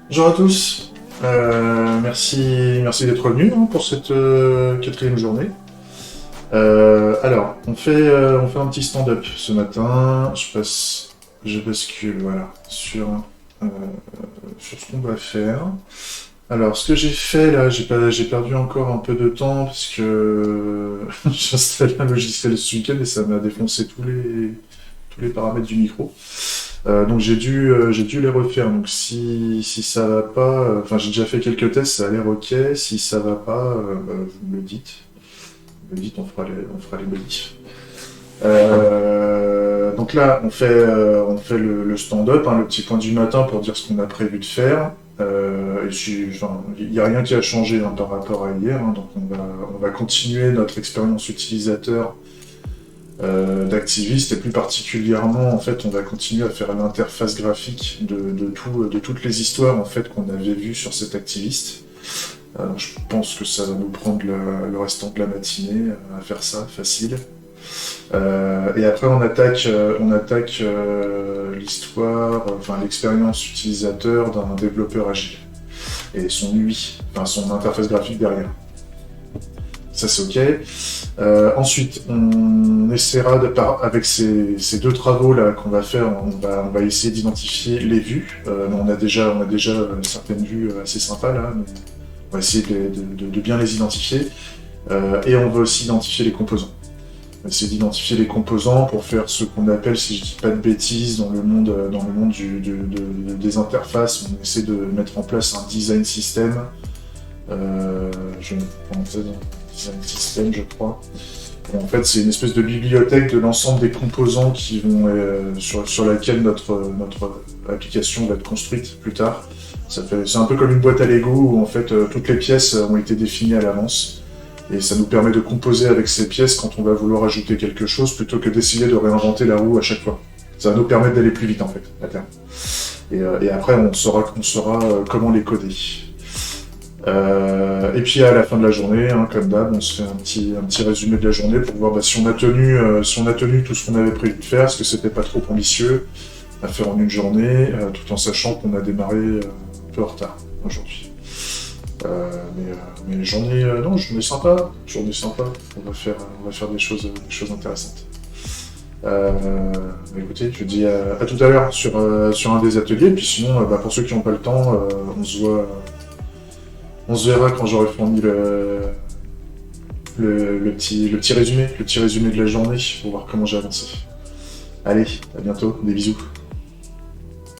Bonjour à tous. Merci d'être venus pour cette quatrième journée. Alors, on fait un petit stand-up ce matin. Je bascule, voilà, euh, sur ce qu'on va faire. Alors, ce que j'ai fait là, j'ai perdu encore un peu de temps parce que j'ai installé un logiciel ce week-end et ça m'a défoncé tous les paramètres du micro. Donc j'ai dû les refaire. Donc si ça va pas, enfin j'ai déjà fait quelques tests, ça a l'air ok. Si ça va pas, vous me le dites. Vous me le dites, on fera les modifs. Donc là, on fait le stand-up, hein, le petit point du matin pour dire ce qu'on a prévu de faire. Enfin, il n'y a rien qui a changé hein, par rapport à hier, hein, donc on va continuer notre expérience utilisateur d'activistes et plus particulièrement en fait on va continuer à faire l'interface graphique de toutes les histoires en fait qu'on avait vues sur cet activiste. Je pense que ça va nous prendre le restant de la matinée à faire ça, facile. Et après on attaque l'histoire, enfin l'expérience utilisateur d'un développeur agile et son UI, enfin son interface graphique derrière. Ça c'est ok. Ensuite, on essaiera avec ces deux travaux là qu'on va faire, on va essayer d'identifier les vues. On a déjà certaines vues assez sympas là, mais on va essayer de bien les identifier. Et on va aussi identifier les composants. On va essayer d'identifier les composants pour faire ce qu'on appelle, si je dis pas de bêtises, dans le monde des interfaces, on essaie de mettre en place un design system. Je vais design system, je crois. Et en fait, c'est une espèce de bibliothèque de l'ensemble des composants qui vont sur laquelle notre application va être construite plus tard. C'est un peu comme une boîte à Lego où en fait toutes les pièces ont été définies à l'avance. Et ça nous permet de composer avec ces pièces quand on va vouloir ajouter quelque chose plutôt que d'essayer de réinventer la roue à chaque fois. Ça va nous permettre d'aller plus vite en fait, à terme. Et après, on saura comment les coder. Et puis à la fin de la journée, hein, comme d'hab, on se fait un petit résumé de la journée pour voir si on a tenu tout ce qu'on avait prévu de faire, est-ce que c'était pas trop ambitieux à faire en une journée, tout en sachant qu'on a démarré un peu en retard aujourd'hui. Mais non, journée sympa. On va faire des choses intéressantes. Écoutez, je vous dis à tout à l'heure sur un des ateliers, puis sinon, pour ceux qui n'ont pas le temps, on se verra quand j'aurai fourni le petit résumé de la journée pour voir comment j'ai avancé. Allez, à bientôt, des bisous.